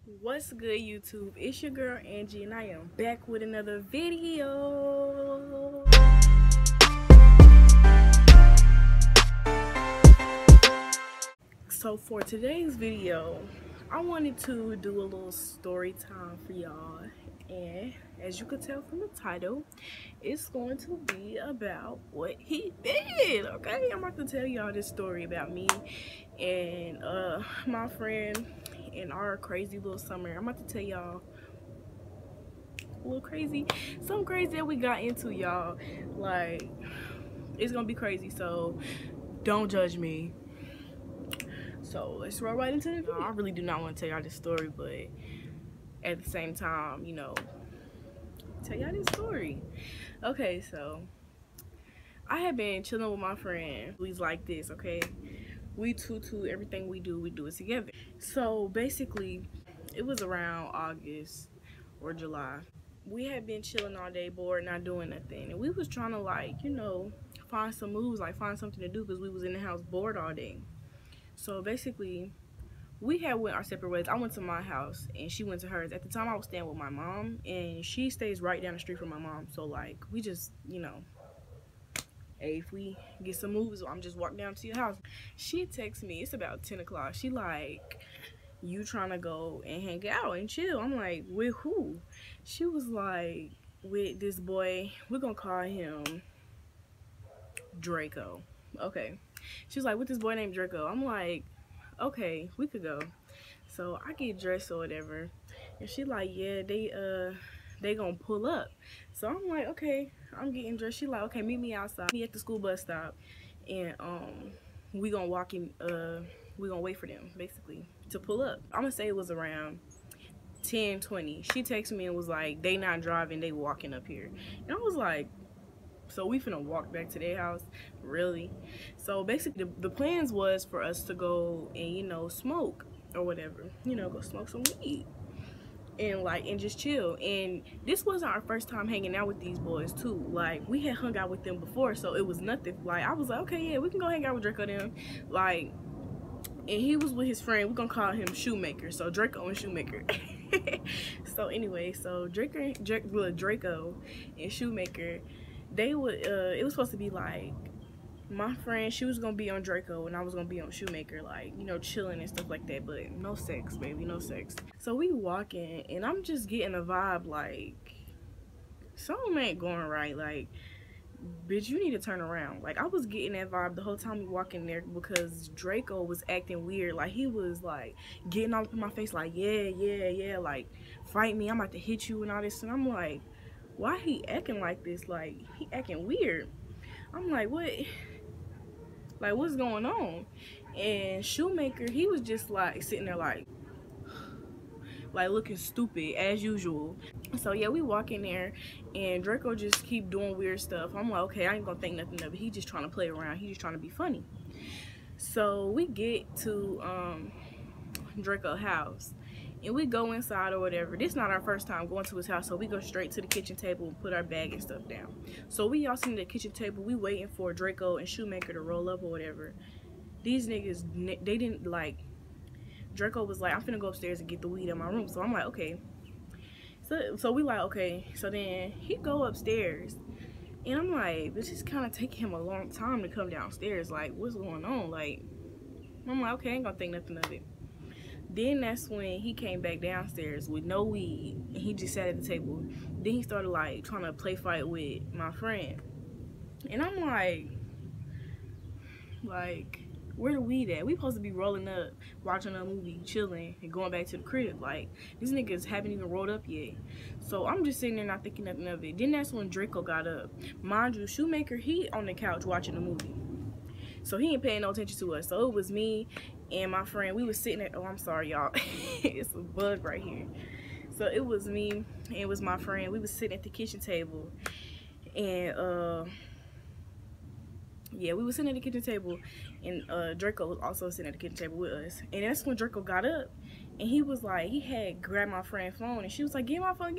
What's good, YouTube? It's your girl Angie, and I am back with another video. So for today's video, I wanted to do a little story time for y'all, and as you could tell from the title, it's going to be about what he did. Okay, I'm about to tell y'all this story about me and my friend in our crazy little summer. I'm about to tell y'all a little crazy, some crazy that we got into, y'all. Like, it's gonna be crazy, so don't judge me. So let's roll right into the video. I really do not want to tell y'all this story, but at the same time, you know, tell y'all this story. Okay, so I had been chilling with my friend. We's like this, okay? We tutu everything we do it together. So basically, it was around August or July. We had been chilling all day, bored, not doing nothing, and we was trying to, like, you know, find some moves, like find something to do, because we was in the house bored all day. So basically, we had went our separate ways. I went to my house and she went to hers. At the time, I was staying with my mom, and she stays right down the street from my mom. So like, we just, you know, hey, if we get some moves, I'm just walk down to your house. She texts me, it's about 10 o'clock. She like, you trying to go and hang out and chill? I'm like, with who? She was like, with this boy, we're gonna call him Draco. Okay. She was like, with this boy named Draco. I'm like, okay, we could go. So I get dressed or whatever, and she like, yeah, they gonna pull up. So I'm like, okay, I'm getting dressed. She like, okay, meet me outside, me at the school bus stop, and we gonna walk in, we gonna wait for them basically to pull up. I'm gonna say it was around 10:20. She texted me and was like, they not driving, they walking up here. And I was like, so we finna walk back to their house? Really? So basically the plans was for us to go and, you know, smoke or whatever, you know, go smoke some weed and like, and just chill. And this wasn't our first time hanging out with these boys too. Like, we had hung out with them before, so it was nothing. Like, I was like, okay, yeah, we can go hang out with Draco them. Like, and he was with his friend. We're gonna call him Shoemaker. So Draco and Shoemaker. So anyway, so Draco and Shoemaker, they would it was supposed to be like, my friend, she was gonna be on Draco and I was gonna be on Shoemaker, like, you know, chilling and stuff like that, but no sex, baby, no sex. So we walk in and I'm just getting a vibe like something ain't going right. Like, bitch, you need to turn around. Like, I was getting that vibe the whole time we walk in there, because Draco was acting weird. Like, he was like getting all up in my face, like, yeah, like, fight me, I'm about to hit you and all this. And I'm like, why he acting like this? Like, he acting weird. I'm like, what? Like, what's going on? And Shoemaker, he was just like sitting there like looking stupid as usual. So yeah, we walk in there and Draco just keep doing weird stuff. I'm like, okay, I ain't gonna think nothing of it. He just trying to play around. He just trying to be funny. So we get to Draco's house and we go inside or whatever. This is not our first time going to his house, so we go straight to the kitchen table and put our bag and stuff down. So we all sitting at the kitchen table, we waiting for Draco and Shoemaker to roll up or whatever. These niggas, they didn't, like, Draco was like, I'm finna go upstairs and get the weed in my room. So I'm like, okay. So we like, okay. So then he go upstairs and I'm like, this is kind of taking him a long time to come downstairs. Like, what's going on? Like, I'm like, okay, I ain't gonna think nothing of it. Then that's when he came back downstairs with no weed and he just sat at the table. Then he started like trying to play fight with my friend. And I'm like, where the weed at? We supposed to be rolling up, watching a movie, chilling, and going back to the crib. Like, these niggas haven't even rolled up yet. So I'm just sitting there not thinking nothing of it. Then that's when Draco got up. Mind you, Shoemaker, he on the couch watching the movie. So he ain't paying no attention to us. So it was me and my friend. We was sitting there. Oh, I'm sorry, y'all. It's a bug right here. So it was me and it was my friend. We was sitting at the kitchen table. And, yeah, we was sitting at the kitchen table, and Draco was also sitting at the kitchen table with us. And that's when Draco got up, and he was like, he had grabbed my friend's phone, and she was like, get my phone,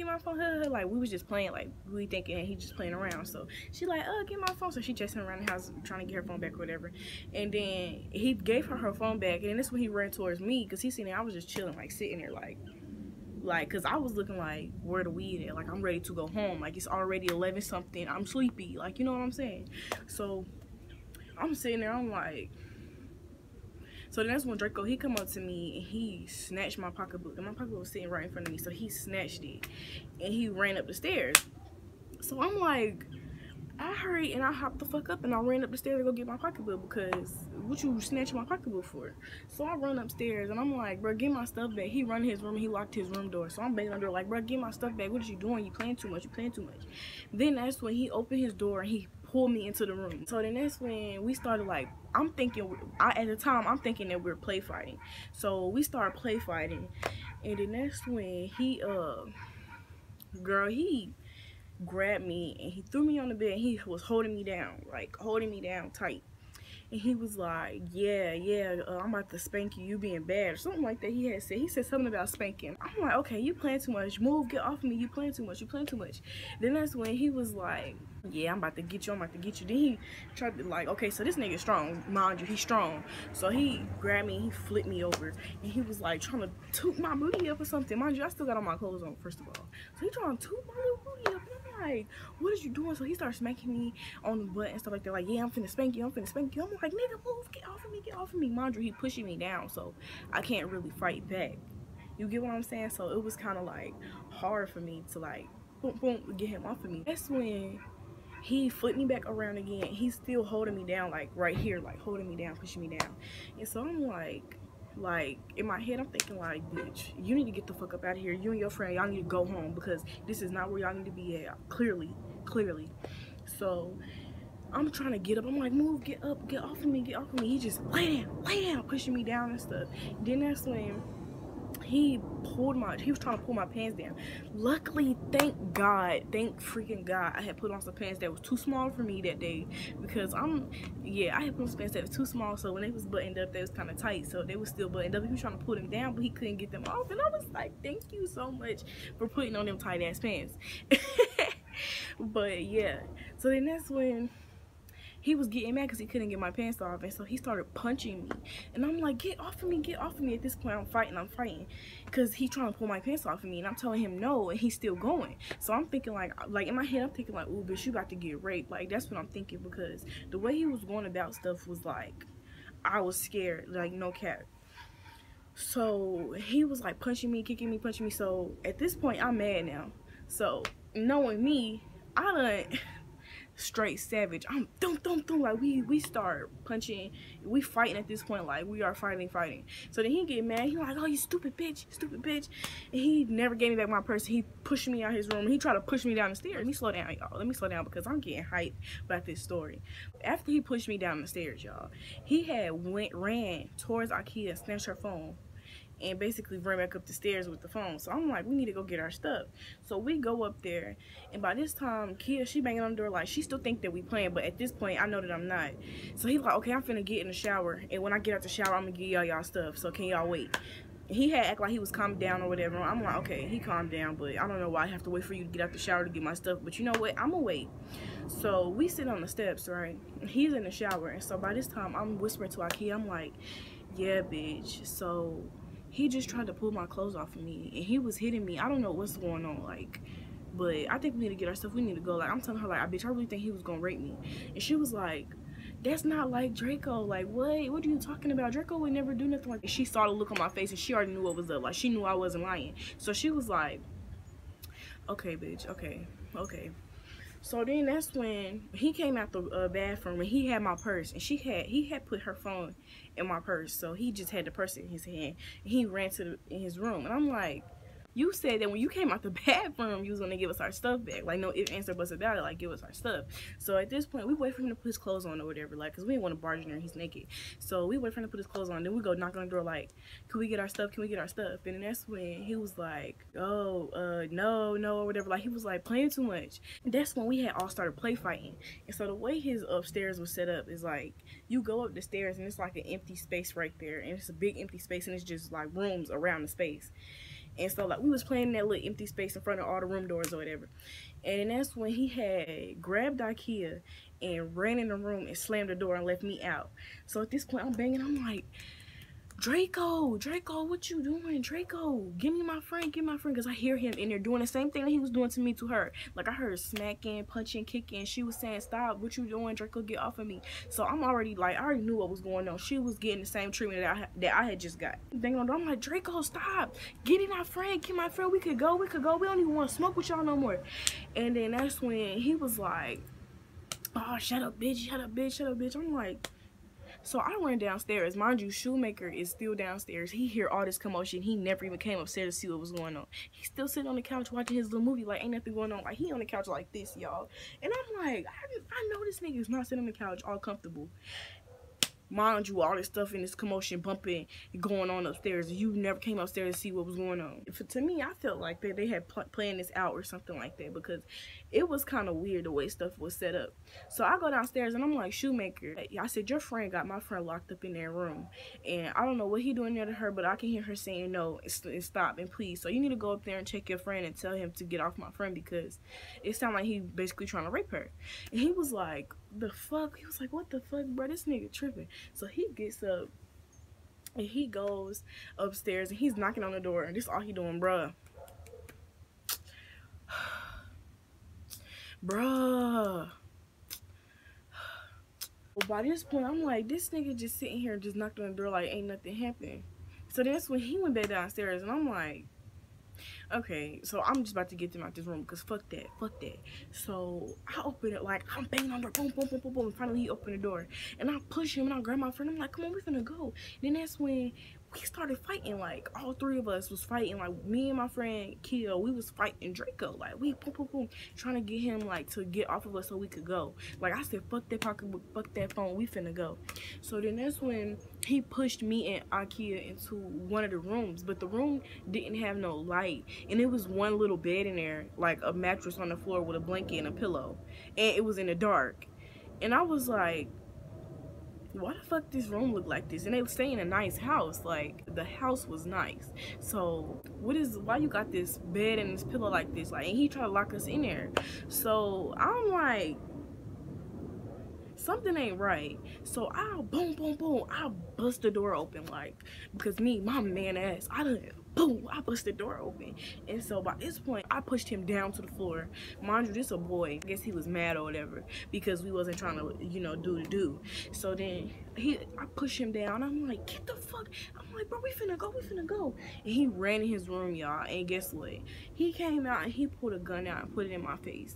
like, we was just playing, like, we thinking he just playing around. So she like, get my phone. So she chasing around the house trying to get her phone back or whatever. And then he gave her phone back, and that's when he ran towards me, because he seen that I was just chilling, like, sitting there, like, Like, cause I was looking like, where the weed at? Like, I'm ready to go home. Like, it's already 11 something. I'm sleepy. Like, you know what I'm saying? So I'm sitting there. I'm like, so then that's when Draco, he come up to me and he snatched my pocketbook. And my pocketbook was sitting right in front of me. So he snatched it and he ran up the stairs. So I'm like, I hurried and I hopped the fuck up and I ran up the stairs to go get my pocketbook, because what you snatching my pocketbook for? So I run upstairs and I'm like, bro, get my stuff back. He run in his room and he locked his room door. So I'm banging on the door like, bro, get my stuff back. What are you doing? You playing too much. You playing too much. Then that's when he opened his door and he pulled me into the room. So then that's when we started, like, I'm thinking, at the time, I'm thinking that we're play fighting. So we started play fighting. And then that's when he, girl, he grabbed me and he threw me on the bed and he was holding me down, like holding me down tight. And he was like, yeah, I'm about to spank you, you being bad, or something like that. He said something about spanking. I'm like, okay, you playing too much, move, get off of me, you playing too much, you playing too much. Then that's when he was like, yeah, I'm about to get you, I'm about to get you. Then he tried to, like, okay, so this nigga strong, mind you, he's strong. So he grabbed me and he flipped me over and he was like trying to toot my booty up or something. Mind you, I still got all my clothes on, first of all. So he trying to toot my little booty up. Like, what is you doing? So he started smacking me on the butt and stuff like that. Like, yeah, I'm finna spank you, I'm finna spank you. I'm like, nigga, move, get off of me, get off of me. Mind you, he pushing me down, so I can't really fight back. You get what I'm saying? So it was kind of like hard for me to, like, boom, boom, get him off of me. That's when he flipped me back around again. He's still holding me down, like right here, like holding me down, pushing me down. And so I'm like in my head I'm thinking like, bitch, you need to get the fuck up out of here. You and your friend, y'all need to go home, because this is not where y'all need to be at. Clearly. So I'm trying to get up. I'm like, move, get up, get off of me, get off of me. He just lay down, pushing me down and stuff. Then that's when he was trying to pull my pants down. Luckily, thank freaking God, I had put on some pants that was too small for me that day, because I had put on some pants that was too small, so when they was buttoned up, they was kind of tight, so they was still buttoned up. He was trying to pull them down, but he couldn't get them off, and I was like, thank you so much for putting on them tight ass pants. But yeah, so then that's when he was getting mad because he couldn't get my pants off, and so he started punching me. And I'm like, get off of me, get off of me. At this point, I'm fighting, because he's trying to pull my pants off of me, and I'm telling him no, and he's still going. So I'm thinking like in my head, I'm thinking like, ooh, bitch, you about to get raped. Like, that's what I'm thinking, because the way he was going about stuff was like, I was scared, like, no cap. So he was like punching me, kicking me, punching me. So at this point, I'm mad now. So knowing me, I done straight savage. I'm thump, like we start punching, we fighting at this point, like we are fighting. So then he get mad, he like, oh, you stupid bitch, and he never gave me back my purse. He pushed me out his room, and he tried to push me down the stairs. Let me slow down, y'all. Let me slow down, because I'm getting hyped about this story. After he pushed me down the stairs, y'all, he had ran towards Ikea and snatched her phone and basically ran back up the stairs with the phone. So I'm like, we need to go get our stuff. So we go up there, and by this time, Kia, she banging on the door like she still think that we playing, but at this point, I know that I'm not. So he's like, okay, I'm finna get in the shower, and when I get out the shower, I'm gonna give y'all stuff, so can y'all wait? And he had act like he was calmed down or whatever. I'm like, okay, he calmed down, but I don't know why I have to wait for you to get out the shower to get my stuff, but you know what, I'm gonna wait. So we sit on the steps, right? He's in the shower, and so by this time, I'm whispering to Ikea, I'm like, yeah, bitch, so he just tried to pull my clothes off of me, and he was hitting me. I don't know what's going on, like, but I think we need to get our stuff. We need to go. Like, I'm telling her, like, bitch, I really think he was gonna rape me. And she was like, that's not like Draco. Like, what are you talking about? Draco would never do nothing like that. She saw the look on my face, and she already knew what was up. Like, she knew I wasn't lying. So she was like, okay, bitch, okay. So then that's when he came out the bathroom, and he had my purse, and he had put her phone in my purse, so he just had the purse in his hand, and he ran to in his room. And I'm like, you said that when you came out the bathroom, you was gonna give us our stuff back. Like, no ifs, ands, or buts about it. Like, give us our stuff. So at this point, we wait for him to put his clothes on or whatever, like, cause we didn't want to barge in there. He's naked. So we wait for him to put his clothes on. Then we go knock on the door, like, can we get our stuff? Can we get our stuff? And then that's when he was like, oh, no, or whatever. Like, he was like playing too much. And that's when we had all started play fighting. And so the way his upstairs was set up is like, you go up the stairs and it's like an empty space right there, and it's a big empty space, and it's just like rooms around the space. And so, like, we was playing in that little empty space in front of all the room doors or whatever. And that's when he had grabbed Ikea and ran in the room and slammed the door and left me out. So at this point, I'm banging. I'm like, Draco, Draco, what you doing? Draco, give me my friend, because I hear him in there doing the same thing that he was doing to me to her. Like, I heard smacking, punching, kicking. She was saying, stop, what you doing? Draco, get off of me. So I'm already, like, I already knew what was going on. She was getting the same treatment that I had just got. I'm like, Draco, stop, get my friend, we could go, we don't even want to smoke with y'all no more. And then that's when he was like, oh, shut up, bitch, shut up, bitch, shut up, bitch. I'm like, so I ran downstairs. Mind you, Shoemaker is still downstairs. He hear all this commotion. He never even came upstairs to see what was going on. He's still sitting on the couch watching his little movie like ain't nothing going on. Like, he on the couch like this, y'all. And I'm like, I know this nigga is not sitting on the couch all comfortable. Mind you, all this stuff in this commotion, bumping, going on upstairs. You never came upstairs to see what was going on. To me, I felt like they had planned this out or something like that, because it was kind of weird the way stuff was set up. So I go downstairs and I'm like, Shoemaker, I said, your friend got my friend locked up in their room, and I don't know what he doing there to her, but I can hear her saying no and stop and please. So you need to go up there and check your friend and tell him to get off my friend, because it sounded like he basically trying to rape her. And he was like, the fuck? He was like, what the fuck, bro? This nigga tripping. So he gets up and he goes upstairs and he's knocking on the door, and this all he doing, bruh. Bruh. By this point, I'm like, this nigga just sitting here just knocked on the door like ain't nothing happened. So that's when he went back downstairs, and I'm like, okay, so I'm just about to get them out this room, because fuck that, fuck that. So I open it, like, I'm banging on the door, boom, boom, boom, boom, boom, and finally he opened the door. And I push him, and I grab my friend, I'm like, come on, we finna go. Then that's when we started fighting, like, all three of us was fighting, like, me and my friend, Keo, we was fighting Draco, like, we, boom, boom, boom, trying to get him, like, to get off of us so we could go. Like, I said, fuck that pocketbook, fuck that phone, we finna go. So then that's when he pushed me and Akia into one of the rooms, but the room didn't have no light, and it was one little bed in there, like a mattress on the floor with a blanket and a pillow, and it was in the dark. And I was like, why the fuck this room look like this? And they stay in a nice house, like the house was nice. So why you got this bed and this pillow like this? Like, and he tried to lock us in there. So I'm like, something ain't right. So I'll boom, boom, boom, I'll bust the door open, like, because my man ass, I bust the door open. And so by this point, I pushed him down to the floor. Mind you, this a boy. I guess he was mad or whatever, because we wasn't trying to, you know, do. So then I push him down. I'm like, get the fuck. I'm like, bro, we finna go. And he ran in his room, y'all. And guess what? He came out and he pulled a gun out and put it in my face.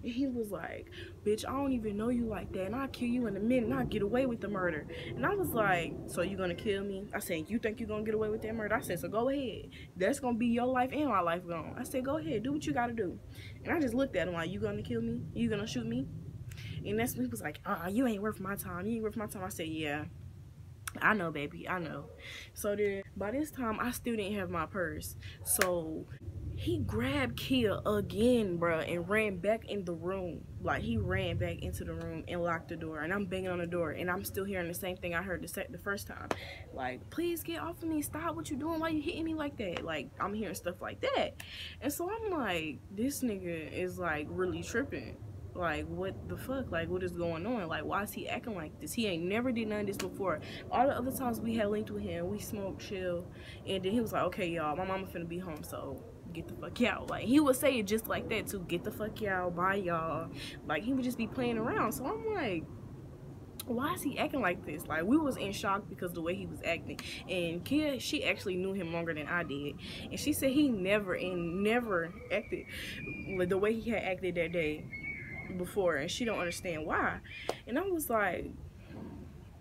And he was like, bitch, I don't even know you like that, and I'll kill you in a minute, and I'll get away with the murder. And I was like, so you gonna kill me? I said, you think you're gonna get away with that murder? I said, so go ahead. That's gonna be your life and my life gone. I said, go ahead, do what you gotta do. And I just looked at him like, you gonna kill me? You gonna shoot me? And that's when he was like, you ain't worth my time. You ain't worth my time. I said, yeah, I know, baby, I know. So then by this time, I still didn't have my purse. So he grabbed Kia again, bruh, and ran back in the room. Like, he ran back into the room and locked the door. And I'm banging on the door, and I'm still hearing the same thing I heard the first time. Like, please get off of me. Stop what you doing. Why you hitting me like that? Like, I'm hearing stuff like that. And so I'm like, this nigga is, like, really tripping. Like, what the fuck? Like, what is going on? Like, why is he acting like this? He ain't never did none of this before. All the other times we had linked with him, we smoked, chill, and then he was like, okay, y'all, my mama finna be home, so get the fuck out. Like, he would say it just like that too. Get the fuck out, bye y'all. Like, he would just be playing around. So I'm like, why is he acting like this? Like, we was in shock because of the way he was acting. And Kia, she actually knew him longer than I did, and she said he never acted the way he had acted that day before, and she don't understand why. And I was like,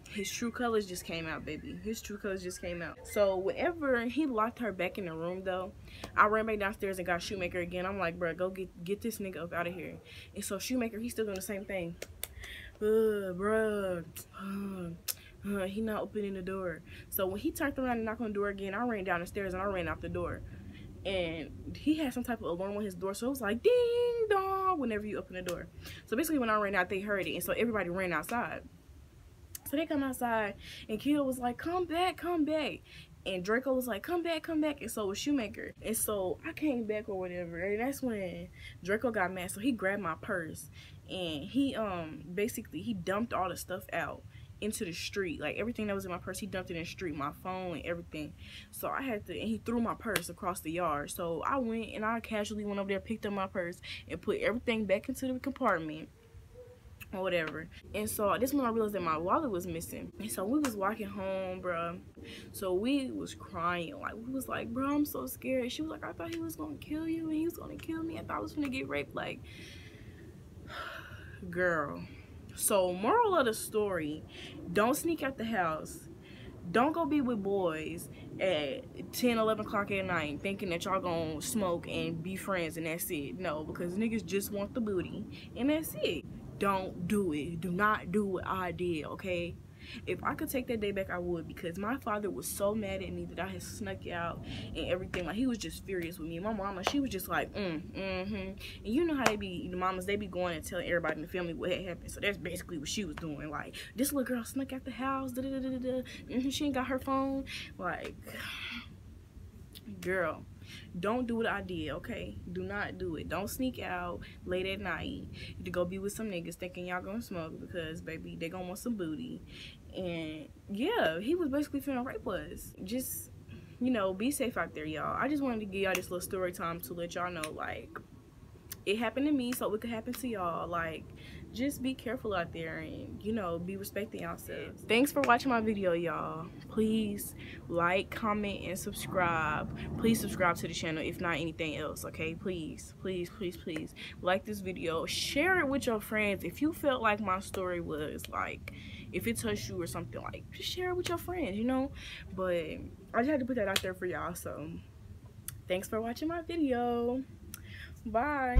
his true colors just came out, baby. His true colors just came out. So whenever he locked her back in the room, though, I ran back downstairs and got Shoemaker again. I'm like, bro, go get this nigga up out of here. And so Shoemaker, he's still doing the same thing. Bruh, he not opening the door. So when he turned around and knocked on the door again, I ran down the stairs and I ran out the door. And he had some type of alarm on his door, so it was like ding dong whenever you open the door. So basically when I ran out, they heard it, and so everybody ran outside. So they come outside, and Keo was like, come back, and Draco was like, come back, and so was Shoemaker. And so I came back or whatever, and that's when Draco got mad. So he grabbed my purse, and he basically he dumped all the stuff out, into the street. Like everything that was in my purse, he dumped it in the street, my phone and everything. So I had to, and he threw my purse across the yard. So I went and I casually went over there, picked up my purse and put everything back into the compartment or whatever. And so this when I realized that my wallet was missing. And so we was walking home, bro. So we was crying. Like, we was like, bro, I'm so scared. She was like, I thought he was gonna kill you and he was gonna kill me. I thought I was gonna get raped. Like, girl. So moral of the story, don't sneak out the house. Don't go be with boys at 10, 11 o'clock at night thinking that y'all gonna smoke and be friends and that's it. No, because niggas just want the booty and that's it. Don't do it. Do not do what I did, okay? If I could take that day back, I would, because my father was so mad at me that I had snuck out and everything. Like, he was just furious with me. My mama, she was just like, and you know how they be, the mamas, they be going and telling everybody in the family what had happened. So that's basically what she was doing. Like, this little girl snuck out the house, she ain't got her phone. Like, girl, don't do what I did, okay? Do not do it. Don't sneak out late at night to go be with some niggas thinking y'all gonna smoke because, baby, they gonna want some booty. And, yeah, he was basically finna rape us. Just, you know, be safe out there, y'all. I just wanted to give y'all this little story time to let y'all know, like, it happened to me, so it could happen to y'all. Like, just be careful out there and, you know, be respecting yourselves. Thanks for watching my video, y'all. Please like, comment, and subscribe. Please subscribe to the channel if not anything else, okay? Please, please, please, please like this video. Share it with your friends. If you felt like my story was like, if it touched you or something, like, just share it with your friends, you know? But I just had to put that out there for y'all. So thanks for watching my video. Bye.